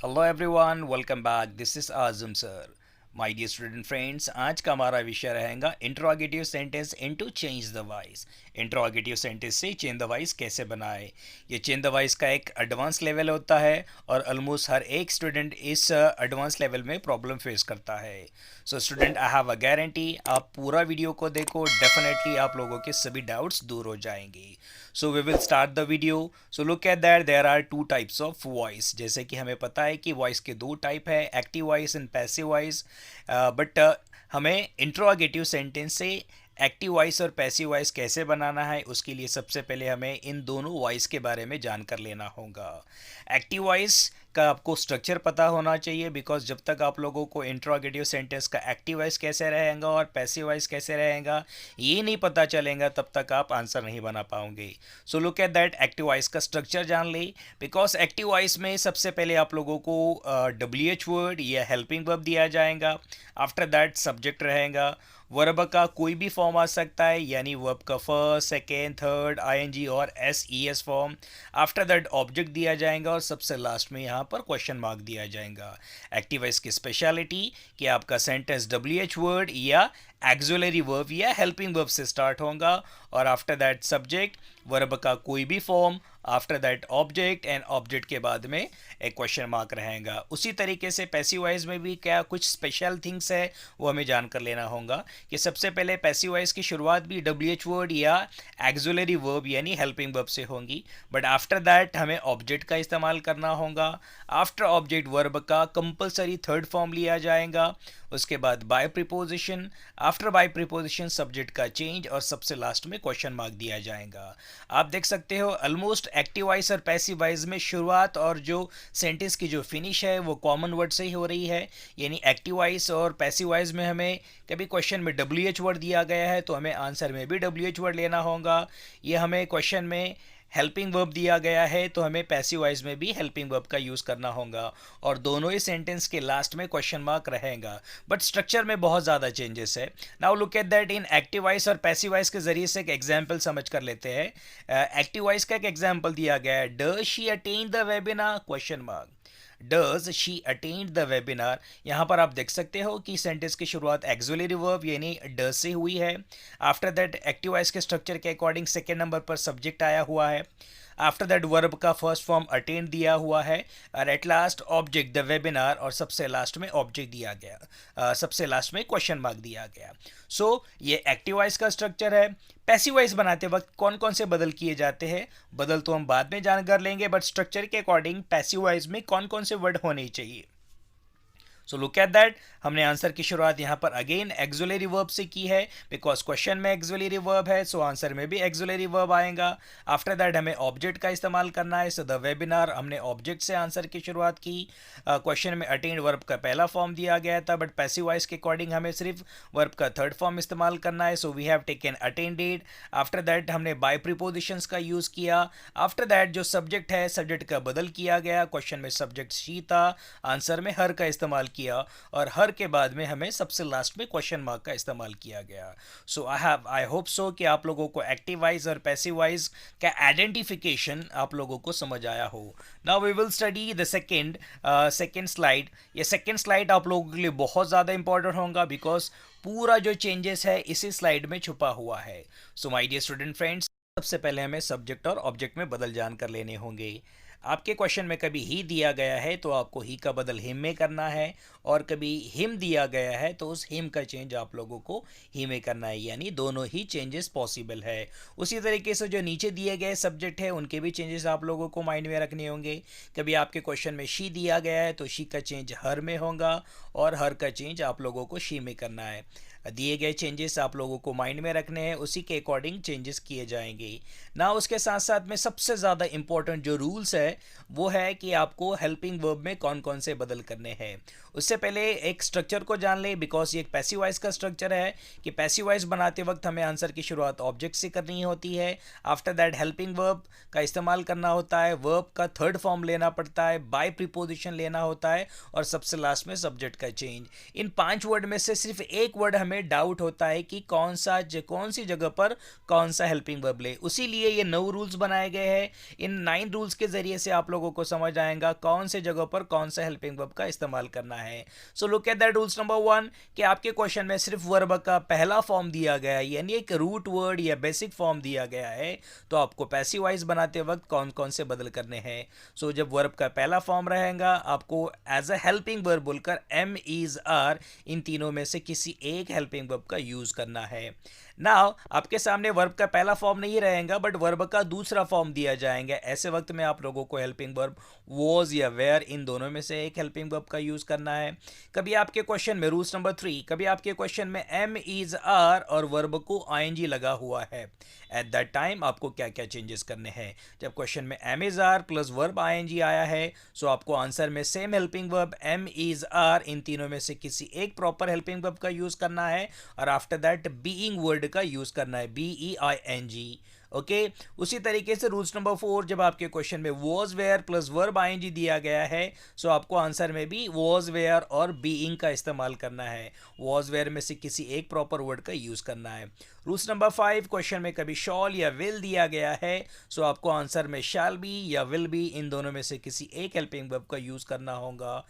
Hello everyone, welcome back. This is Azam sir. My dear student friends, आज का हमारा विषय रहेगा interrogative sentence into change the voice. Interrogative sentence से change the voice कैसे बनाए। ये चेंज द वॉइस का एक एडवांस लेवल होता है और ऑलमोस्ट हर एक स्टूडेंट इस एडवांस लेवल में प्रॉब्लम फेस करता है। So student, I have a guarantee, आप पूरा वीडियो को देखो, डेफिनेटली आप लोगों के सभी डाउट्स दूर हो जाएंगे। So we will start the video. So look at that, there are two types of voice. जैसे कि हमें पता है कि वॉइस के दो टाइप है, active voice and passive voice. But हमें इंट्रोगेटिव सेंटेंस से एक्टिव वॉइस और पैसिव वॉइस कैसे बनाना है, उसके लिए सबसे पहले हमें इन दोनों वॉइस के बारे में जानकर लेना होगा। एक्टिव वॉइस का आपको स्ट्रक्चर पता होना चाहिए, बिकॉज जब तक आप लोगों को इंट्रोगेटिव सेंटेंस का एक्टिव वॉइस कैसे रहेगा और पैसिव वॉइस कैसे रहेगा ये नहीं पता चलेगा, तब तक आप आंसर नहीं बना पाओगे। सो look at that, active voice का स्ट्रक्चर जान ले। बिकॉज एक्टिव वॉइस में सबसे पहले आप लोगों को डब्ल्यू एच वर्ड या हेल्पिंग वर्ब दिया जाएगा। आफ्टर दैट सब्जेक्ट रहेगा। वर्ब का कोई भी फॉर्म आ सकता है, यानी वर्ब का फर्स्ट, सेकेंड, थर्ड, आईएनजी और S E S form. After that object दिया जाएगा और सबसे लास्ट में यहाँ पर क्वेश्चन मार्क दिया जाएगा। एक्टिव वॉइस की स्पेशलिटी कि आपका सेंटेंस डब्ल्यू एच वर्ड या एक्सुलरी वर्ब या हेल्पिंग वर्ब से स्टार्ट होगा और आफ्टर दैट सब्जेक्ट, वर्ब का कोई भी form, after that object and object के बाद में एक क्वेश्चन मार्क रहेगा। उसी तरीके से पैसिव वॉइस में भी क्या कुछ स्पेशल थिंग्स है वो हमें जानकर लेना होगा कि सबसे पहले पैसिव वॉइस की शुरुआत भी डब्ल्यू एच वर्ड या एक्सुलरी वर्ब यानी हेल्पिंग वर्ब से होंगी, बट आफ्टर दैट हमें ऑब्जेक्ट का इस्तेमाल करना होगा। आफ्टर ऑब्जेक्ट वर्ब का कंपलसरी थर्ड फॉर्म लिया जाएगा, उसके बाद by preposition, after by preposition subject का चेंज और सबसे लास्ट में क्वेश्चन मार्क दिया जाएगा। आप देख सकते हो ऑलमोस्ट एक्टिव वॉइस और पैसिव वॉइस में शुरुआत और जो सेंटेंस की जो फिनिश है वो कॉमन वर्ड से ही हो रही है। यानी एक्टिव वॉइस और पैसिव वॉइस में हमें कभी क्वेश्चन में डब्ल्यू एच वर्ड दिया गया है तो हमें आंसर में भी डब्ल्यू एच वर्ड लेना होगा। ये हमें क्वेश्चन में हेल्पिंग वर्ब दिया गया है तो हमें पैसिव वॉइस में भी हेल्पिंग वर्ब का यूज़ करना होगा और दोनों ही सेंटेंस के लास्ट में क्वेश्चन मार्क रहेगा, बट स्ट्रक्चर में बहुत ज़्यादा चेंजेस है। Now look at that, in active voice और पैसिव वॉइस के जरिए से एक एग्जांपल समझ कर लेते हैं। एक्टिव वॉइस का एक एग्जांपल दिया गया है, does she attain the webinar question mark. Does she attend the webinar. यहाँ पर आप देख सकते हो कि सेंटेंस की शुरुआत एक्सुलरी वर्ब यानी डज से हुई है। आफ्टर दैट एक्टिव वॉइस के स्ट्रक्चर के अकॉर्डिंग सेकेंड नंबर पर सब्जेक्ट आया हुआ है। आफ्टर दैट वर्ब का फर्स्ट फॉर्म अटेंड दिया हुआ है और at last object the webinar और सबसे लास्ट में ऑब्जेक्ट दिया गया, सबसे लास्ट में क्वेश्चन मार्क दिया गया। सो ये एक्टिव वॉइस का स्ट्रक्चर है। पैसिव वॉइस बनाते वक्त कौन कौन से बदल किए जाते हैं, बदल तो हम बाद में जान कर लेंगे, बट स्ट्रक्चर के अकॉर्डिंग पैसिव वॉइस में कौन कौन से वर्ड होने चाहिए। सो लुक एट दैट, हमने आंसर की शुरुआत यहाँ पर अगेन एक्सुलरी वर्ब से की है, बिकॉज क्वेश्चन में एक्सुलरी वर्ब है, सो आंसर में भी एक्सुलरी वर्ब आएगा। आफ्टर दैट हमें ऑब्जेक्ट का इस्तेमाल करना है, सो द वेबिनार हमने ऑब्जेक्ट से आंसर की शुरुआत की। क्वेश्चन में अटेंड वर्ब का पहला फॉर्म दिया गया था, बट पैसिव वॉइस के अकॉर्डिंग हमें सिर्फ वर्ब का थर्ड फॉर्म इस्तेमाल करना है, so we have taken attended. After that हमने बाय प्रीपोजिशंस का यूज़ किया। आफ्टर दैट जो सब्जेक्ट है, सब्जेक्ट का बदल किया गया, क्वेश्चन में सब्जेक्ट शी था, आंसर में हर का इस्तेमाल किया और हर के बाद में हमें सबसे लास्ट में क्वेश्चन मार्क का इस्तेमाल किया गया। सो आई होप सो कि आप लोगों को एक्टिव वॉइस और पैसिव वॉइस का आइडेंटिफिकेशन आप लोगों को समझ आया हो। Now we will study the second slide. ये सेकेंड स्लाइड आप लोगों के लिए बहुत ज़्यादा इंपॉर्टेंट होगा, बिकॉज पूरा जो चेंजेस है इसी स्लाइड में छुपा हुआ है। So my dear student friends, सबसे पहले हमें सब्जेक्ट और ऑब्जेक्ट में बदल जानकर लेने होंगे। आपके क्वेश्चन में कभी ही दिया गया है तो आपको ही का बदल हिम में करना है, और कभी हिम दिया गया है तो उस हिम का चेंज आप लोगों को ही में करना है, यानी दोनों ही चेंजेस पॉसिबल है। उसी तरीके से जो नीचे दिए गए सब्जेक्ट है उनके भी चेंजेस आप लोगों को माइंड में रखने होंगे। कभी आपके क्वेश्चन में शी दिया गया है तो शी का चेंज हर में होगा और हर का चेंज आप लोगों को शी में करना है। दिए गए चेंजेस आप लोगों को माइंड में रखने हैं, उसी के अकॉर्डिंग चेंजेस किए जाएंगे ना। उसके साथ साथ में सबसे ज़्यादा इंपॉर्टेंट जो रूल्स है वो है कि आपको हेल्पिंग वर्ब में कौन कौन से बदल करने हैं। उससे पहले एक स्ट्रक्चर को जान ले, बिकॉज ये एक पैसिव वॉइस का स्ट्रक्चर है कि पैसिव वॉइस बनाते वक्त हमें आंसर की शुरुआत ऑब्जेक्ट से करनी होती है। आफ्टर दैट हेल्पिंग वर्ब का इस्तेमाल करना होता है, वर्ब का थर्ड फॉर्म लेना पड़ता है, बाय प्रीपोजिशन लेना होता है और सबसे लास्ट में सब्जेक्ट का चेंज। इन 5 वर्ड में से सिर्फ एक वर्ड हमें हमें डाउट होता है कि कौन सी जगह पर कौन सा हेल्पिंग वर्ब ले। उसी लिए ये 9 रूल्स बनाए गए हैं। इन 9 रूल्स के ज़रिए से आप लोगों को समझ आएगा कौन से जगह पर कौन सा हेल्पिंग वर्ब का इस्तेमाल करना है। So look at that rules number 1 कि आपके क्वेश्चन में सिर्फ वर्ब का पहला फॉर्म दिया गया है, यानी एक रूट वर्ड या बेसिक फॉर्म दिया गया है, तो आपको पैसिव वॉइस बनाते वक्त कौन कौन से बदल करने हैं। सो जब वर्ब का पहला फॉर्म रहेगा आपको एज अ हेल्पिंग वर्ब बोलकर एम इज आर इन तीनों में से किसी एक हेल्पिंग वर्ब का यूज करना है। नाउ आपके सामने वर्ब का पहला फॉर्म नहीं रहेगा बट वर्ब का दूसरा फॉर्म दिया जाएगा। ऐसे वक्त में आप लोगों को हेल्पिंग वर्ब वॉज या वेयर इन दोनों में से एक हेल्पिंग वर्ब का यूज करना है। कभी आपके क्वेश्चन में रूल्स नंबर 3, कभी आपके क्वेश्चन में एम इज आर और वर्ब को आईएनजी लगा हुआ है, एट दैट टाइम आपको क्या क्या चेंजेस करने हैं। जब क्वेश्चन में am is are plus verb ING आया है सो आपको आंसर में same helping verb am is are इन तीनों में से किसी एक प्रॉपर हेल्पिंग वर्ब का यूज करना है और आफ्टर दैट बीइंग वर्ड का यूज करना है, BEING। ओके उसी तरीके से रूल्स नंबर 4, जब आपके क्वेश्चन में was were plus verb ING दिया गया है सो आपको आंसर में भी वॉज वेयर और बीइंग का इस्तेमाल करना है। वॉज वेयर में से किसी एक प्रॉपर वर्ड का यूज करना है। रूल्स नंबर 5, क्वेश्चन में कभी शॉल या विल दिया गया है सो आपको आंसर में शैल बी या विल बी इन दोनों में से किसी एक हेल्पिंग वर्ब का यूज करना होगा।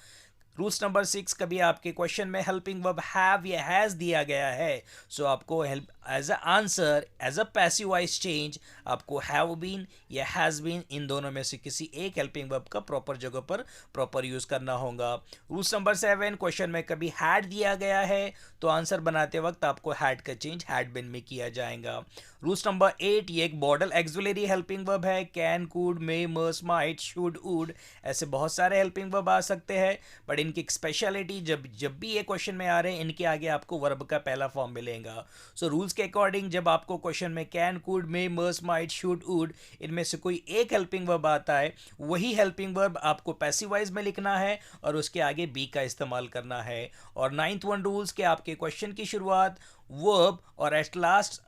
रूल्स नंबर 6, कभी आपके क्वेश्चन में हेल्पिंग वर्ब हैव या हैज़ दिया गया है सो आपको help as a answer as a passive voice change आपको हैव बीन या हैज़ बीन इन दोनों में से किसी एक हेल्पिंग वर्ब का प्रॉपर जगह पर प्रॉपर यूज़ करना होगा। रूल्स नंबर 7, क्वेश्चन में कभी हैड दिया गया है तो आंसर बनाते वक्त आपको हैड का चेंज हैड बिन में किया जाएगा। रूल्स नंबर 8, ये एक मॉडल एक्सुलरी हेल्पिंग वर्ब है। Can, could, may, must, might, should, would, ऐसे बहुत सारे हेल्पिंग वर्ब आ सकते हैं बट इनकी एक स्पेशलिटी जब भी ये क्वेश्चन में आ रहे हैं इनके आगे आपको वर्ब का पहला फॉर्म मिलेगा। सो रूल्स के अकॉर्डिंग जब आपको क्वेश्चन में can, could, may, must, might, should, would इनमें से कोई एक हेल्पिंग वर्ब आता है वही हेल्पिंग वर्ब आपको पैसिव वॉइस में लिखना है और उसके आगे बी का इस्तेमाल करना है। और 9th वन रूल्स के आपके क्वेश्चन की शुरुआत वर्ब और एट लास्ट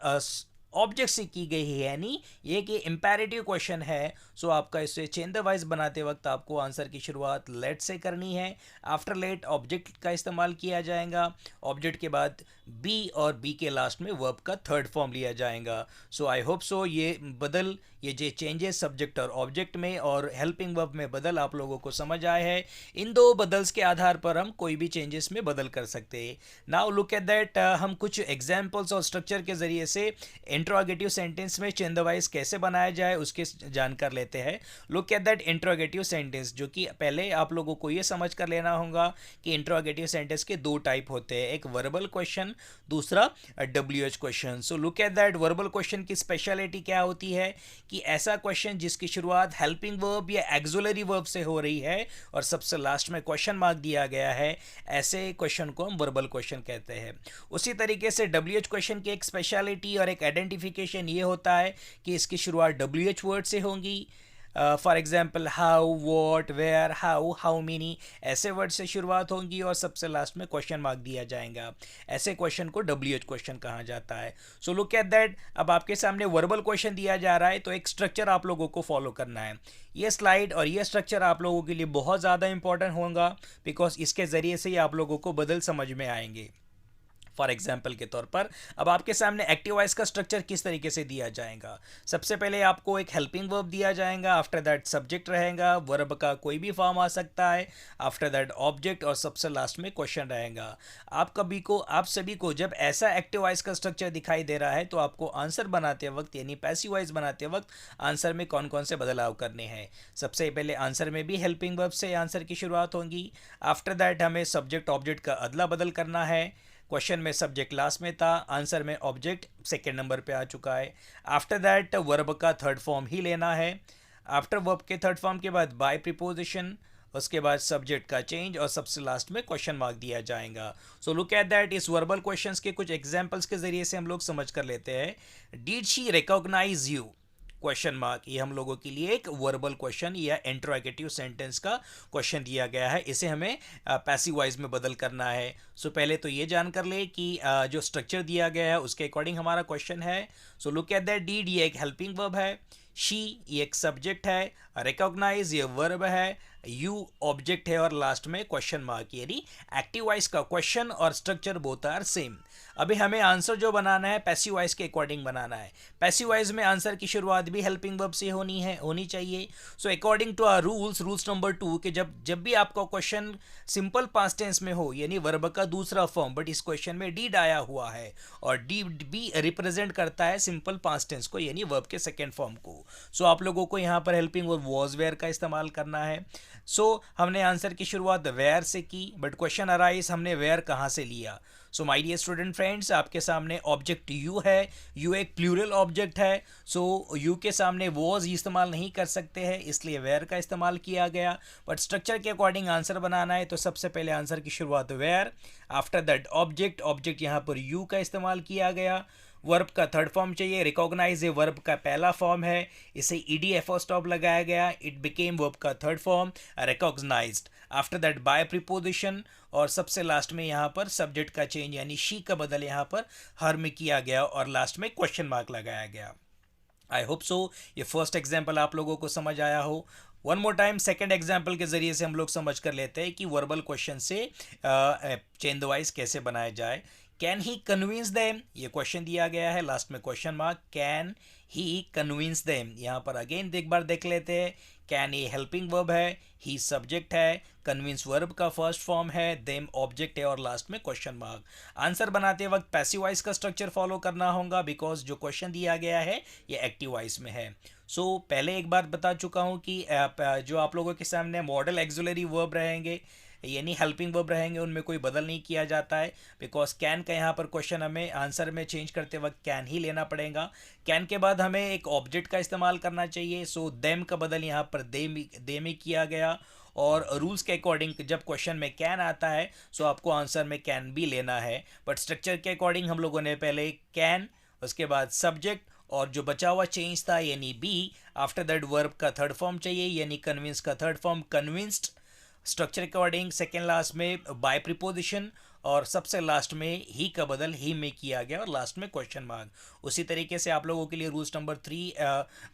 ऑब्जेक्ट से की गई है, यानी ये कि इंपैरेटिव क्वेश्चन है सो आपका इसे चेंज द वॉइस बनाते वक्त आपको आंसर की शुरुआत लेट से करनी है। आफ्टर लेट ऑब्जेक्ट का इस्तेमाल किया जाएगा। ऑब्जेक्ट के बाद बी और बी के लास्ट में वर्ब का थर्ड फॉर्म लिया जाएगा। सो आई होप सो ये जो चेंजेस सब्जेक्ट और ऑब्जेक्ट में और हेल्पिंग वर्ब में बदल आप लोगों को समझ आए हैं। इन दो बदल्स के आधार पर हम कोई भी चेंजेस में बदल कर सकते हैं। नाउ लुक एट दैट, हम कुछ एग्जाम्पल्स और स्ट्रक्चर के जरिए से इंट्रोगेटिव सेंटेंस में चेंज द वॉइस कैसे बनाया जाए उसके जानकर लेते हैं। Look at that interrogative sentence, जो कि पहले आप लोगों को ये समझ कर लेना होगा कि इंट्रोगेटिव सेंटेंस के 2 टाइप होते हैं, एक वर्बल क्वेश्चन, दूसरा WH question. So look at that verbal question की स्पेशलिटी क्या होती है कि ऐसा क्वेश्चन जिसकी शुरुआत हेल्पिंग वर्ब या एक्सुलरी वर्ब से हो रही है और सबसे लास्ट में क्वेश्चन मार्क दिया गया है, ऐसे क्वेश्चन को हम वर्बल क्वेश्चन कहते हैं। उसी तरीके से WH क्वेश्चन की एक स्पेशलिटी और एक आइडेंटिफिकेशन ये होता है कि इसकी शुरुआत WH वर्ड से होंगी। For example how, what, where, how many, ऐसे वर्ड से शुरुआत होंगी और सबसे लास्ट में क्वेश्चन मार्क दिया जाएगा। ऐसे क्वेश्चन को WH क्वेश्चन कहा जाता है। सो लुक एट दैट, अब आपके सामने वर्बल क्वेश्चन दिया जा रहा है तो एक स्ट्रक्चर आप लोगों को फॉलो करना है। ये स्लाइड और ये स्ट्रक्चर आप लोगों के लिए बहुत ज़्यादा इंपॉर्टेंट होगा बिकॉज इसके ज़रिए से ही आप लोगों को बदल समझ में आएंगे। फॉर एग्जाम्पल के तौर पर अब आपके सामने एक्टिव वॉइस का स्ट्रक्चर किस तरीके से दिया जाएगा। सबसे पहले आपको एक हेल्पिंग वर्ब दिया जाएगा, आफ्टर दैट सब्जेक्ट रहेगा, वर्ब का कोई भी फॉर्म आ सकता है, आफ्टर दैट ऑब्जेक्ट और सबसे लास्ट में क्वेश्चन रहेगा। आप सभी को जब ऐसा एक्टिव वॉइस का स्ट्रक्चर दिखाई दे रहा है तो आपको आंसर बनाते वक्त यानी पैसिव वॉइस बनाते वक्त आंसर में कौन कौन से बदलाव करने हैं। सबसे पहले आंसर में भी हेल्पिंग वर्ब से आंसर की शुरुआत होगी। आफ्टर दैट हमें सब्जेक्ट ऑब्जेक्ट का अदला बदल करना है। क्वेश्चन में सब्जेक्ट लास्ट में था, आंसर में ऑब्जेक्ट सेकेंड नंबर पे आ चुका है। आफ्टर दैट वर्ब का थर्ड फॉर्म ही लेना है। आफ्टर वर्ब के थर्ड फॉर्म के बाद बाय प्रीपोजिशन, उसके बाद सब्जेक्ट का चेंज और सबसे लास्ट में क्वेश्चन मार्क दिया जाएगा। सो लुक एट दैट, इस वर्बल क्वेश्चंस के कुछ एग्जांपल्स के जरिए से हम लोग समझ कर लेते हैं। Did she recognise you, question mark, ये हम लोगों के लिए एक वर्बल क्वेश्चन या इंट्रोगेटिव सेंटेंस का क्वेश्चन दिया गया है। इसे हमें पैसिव वॉइस में बदल करना है। सो पहले तो ये जान कर ले कि जो स्ट्रक्चर दिया गया है उसके अकॉर्डिंग हमारा क्वेश्चन है। So look at that, did ये एक हेल्पिंग वर्ब है, शी ये एक सब्जेक्ट है, रिकॉग्नाइज ये वर्ब है, यू ऑब्जेक्ट है और लास्ट में क्वेश्चन मार्क, यानी एक्टिव वॉइस का क्वेश्चन और स्ट्रक्चर बोथ आर सेम। अभी हमें आंसर जो बनाना है पैसिव वॉइस के अकॉर्डिंग बनाना है। पैसिव वॉइस में आंसर की शुरुआत भी हेल्पिंग वर्ब से होनी चाहिए। So according to our rules number 2 कि जब जब भी आपका क्वेश्चन सिंपल पास्ट टेंस में हो, यानी वर्ब का दूसरा फॉर्म, बट इस क्वेश्चन में डीड आया हुआ है और डी बी रिप्रेजेंट करता है सिंपल पास्ट टेंस को, यानी वर्ब के सेकेंड फॉर्म को। सो आप लोगों को यहाँ पर हेल्पिंग वर्ब वॉज वेयर का इस्तेमाल करना है। हमने आंसर की शुरुआत वेयर से की, बट क्वेश्चन अराइज हमने वेयर कहाँ से लिया। So my dear student friends, आपके सामने ऑब्जेक्ट यू है, यू एक प्लूरल ऑब्जेक्ट है। यू के सामने वॉज इस्तेमाल नहीं कर सकते हैं, इसलिए वेयर का इस्तेमाल किया गया। बट स्ट्रक्चर के अकॉर्डिंग आंसर बनाना है तो सबसे पहले आंसर की शुरुआत वेयर, आफ्टर दैट ऑब्जेक्ट यहाँ पर यू का इस्तेमाल किया गया। वर्ब का थर्ड फॉर्म चाहिए, रिकॉग्नाइज ये वर्ब का पहला फॉर्म है, इसे ईडी एफओ स्टॉप लगाया गया, इट बिकेम वर्ब का third form recognised. After that by preposition, और सबसे लास्ट में यहाँ पर सब्जेक्ट का चेंज यानी शी का बदल यहाँ पर हर में किया गया और लास्ट में क्वेश्चन मार्क लगाया गया। आई होप सो ये फर्स्ट एग्जाम्पल आप लोगों को समझ आया हो। One more time second example के जरिए से हम लोग समझ कर लेते हैं कि वर्बल क्वेश्चन से चेन द वॉइस कैसे बनाया जाए। कैन ही कन्विंस देम, ये क्वेश्चन दिया गया है, लास्ट में question mark. Can he convince them, यहाँ पर अगेन एक बार देख लेते हैं। कैन ये हेल्पिंग वर्ब है, ही सब्जेक्ट है, कन्विंस वर्ब का फर्स्ट फॉर्म है, देम ऑब्जेक्ट है और लास्ट में क्वेश्चन मार्क। आंसर बनाते वक्त पैसिव वॉइस का स्ट्रक्चर फॉलो करना होगा बिकॉज जो क्वेश्चन दिया गया है ये एक्टिव वॉइस में है। पहले एक बार बता चुका हूँ कि जो आप लोगों के सामने मॉडल एक्सुलरी वर्ब रहेंगे यानी हेल्पिंग वर्ब रहेंगे, उनमें कोई बदल नहीं किया जाता है बिकॉज कैन का यहाँ पर क्वेश्चन हमें आंसर में चेंज करते वक्त कैन ही लेना पड़ेगा। कैन के बाद हमें एक ऑब्जेक्ट का इस्तेमाल करना चाहिए। देम का बदल यहाँ पर दे में किया गया और रूल्स के अकॉर्डिंग जब क्वेश्चन में कैन आता है आपको आंसर में कैन भी लेना है। बट स्ट्रक्चर के अकॉर्डिंग हम लोगों ने पहले कैन, उसके बाद सब्जेक्ट और जो बचा हुआ चेंज था यानी बी, आफ्टर दैट वर्ब का थर्ड फॉर्म चाहिए यानी कन्विंस का third form convinced. Structure according second last में बाय प्रीपोजिशन और सबसे लास्ट में ही का बदल ही में किया गया और लास्ट में क्वेश्चन मार्क। उसी तरीके से आप लोगों के लिए रूल्स नंबर 3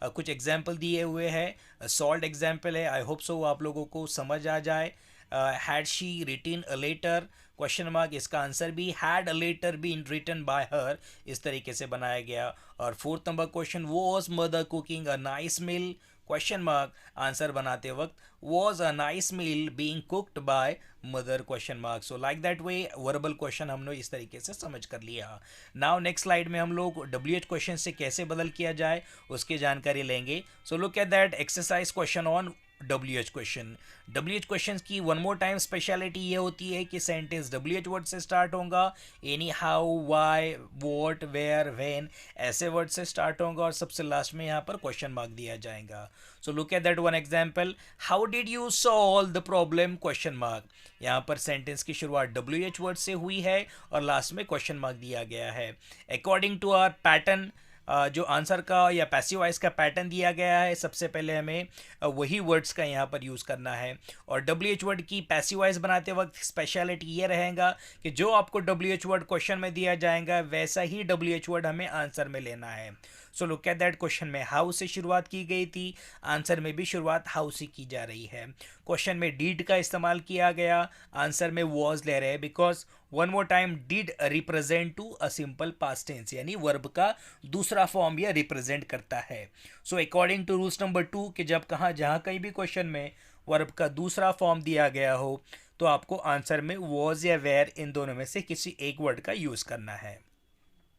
कुछ एग्जाम्पल दिए हुए हैं, सॉल्व एग्जाम्पल है। आई होप सो आप लोगों को समझ आ जाए। Had she written a letter, question mark, इसका आंसर भी had a letter been written by her, इस तरीके से बनाया गया। और fourth number question, was mother cooking a nice meal, question mark, answer बनाते वक्त was a nice meal being cooked by mother, question mark। so like that way verbal question हम लोग इस तरीके से समझ कर लिया। नाउ नेक्स्ट स्लाइड में हम लोग WH क्वेश्चन से कैसे बदल किया जाए उसकी जानकारी लेंगे। So look at that exercise question on WH question. WH question की वन मोर टाइम स्पेशलिटी ये होती है कि सेंटेंस WH वर्ड से स्टार्ट होगा, यानी how, why, what, where, when ऐसे वर्ड से स्टार्ट होगा और सबसे लास्ट में यहाँ पर क्वेश्चन मार्क दिया जाएगा। सो look at that one example, how did you solve the problem, question mark. यहाँ पर सेंटेंस की शुरुआत WH वर्ड से हुई है और लास्ट में क्वेश्चन मार्क दिया गया है। अकॉर्डिंग टू आवर पैटर्न, जो आंसर का या पैसिव वॉइस का पैटर्न दिया गया है, सबसे पहले हमें वही वर्ड्स का यहाँ पर यूज़ करना है। और WH वर्ड की पैसिव वॉइस बनाते वक्त स्पेशलिटी ये रहेगा कि जो आपको WH वर्ड क्वेश्चन में दिया जाएगा वैसा ही WH वर्ड हमें आंसर में लेना है। So look at that, question में हाउ से शुरुआत की गई थी, आंसर में भी शुरुआत हाउ से की जा रही है। क्वेश्चन में डीड का इस्तेमाल किया गया, आंसर में वॉज ले रहे हैं because one more time did represent to a simple past tense यानी वर्ब का दूसरा फॉर्म यह रिप्रेजेंट करता है। So according to rules number 2 कि जब जहाँ कहीं भी क्वेश्चन में वर्ब का दूसरा फॉर्म दिया गया हो तो आपको आंसर में वॉज या वेयर इन दोनों में से किसी एक वर्ड का यूज़ करना है।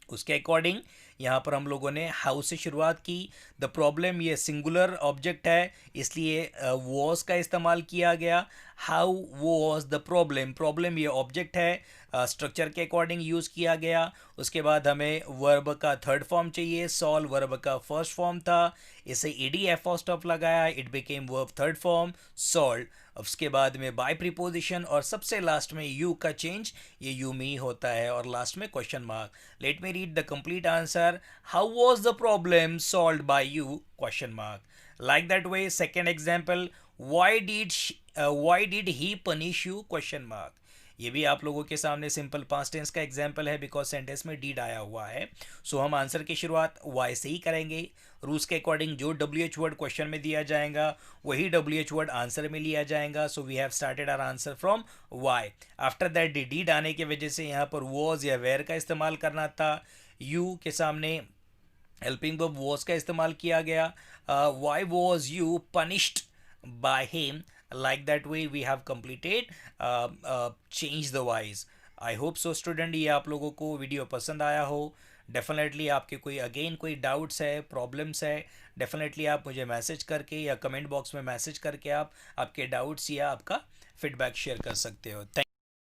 उसके अकॉर्डिंग यहाँ पर हम लोगों ने हाउ से शुरुआत की। द प्रॉब्लम ये सिंगुलर ऑब्जेक्ट है इसलिए वॉज का इस्तेमाल किया गया। How was the problem, problem ये ऑब्जेक्ट है, स्ट्रक्चर के अकॉर्डिंग यूज़ किया गया। उसके बाद हमें वर्ब का थर्ड फॉर्म चाहिए, सॉल्व वर्ब का फर्स्ट फॉर्म था, इसे EDF स्टॉप लगाया, it became verb third form solve. उसके बाद में बाय प्रीपोजिशन और सबसे लास्ट में यू का चेंज ये यू में ही होता है और लास्ट में question mark. Let me read the complete answer, how was the problem solve by you, question mark. Like that way second example, why did he punish you, question mark। ये भी आप लोगों के सामने सिंपल पास्ट टेंस का example है because sentence में deed आया हुआ है। सो हम आंसर की शुरुआत वाई से ही करेंगे। रूल्स के अकॉर्डिंग जो डब्ल्यू एच वर्ड क्वेश्चन में दिया जाएगा वही डब्ल्यू एच वर्ड आंसर में लिया जाएगा। So we have started our answer from why. After that did आने की वजह से यहाँ पर वॉज या वेयर का इस्तेमाल करना था। यू के सामने हेल्पिंग वर्ब वॉज का इस्तेमाल किया गया। Why was you punished by him, like that way we have completed change the wise। I hope so student ये आप लोगों को वीडियो पसंद आया हो। डेफिनेटली आपके कोई अगेन कोई डाउट्स है, प्रॉब्लम्स है, डेफिनेटली आप मुझे मैसेज करके या कमेंट बॉक्स में मैसेज करके आप आपके डाउट्स या आपका फीडबैक शेयर कर सकते हो। थैंक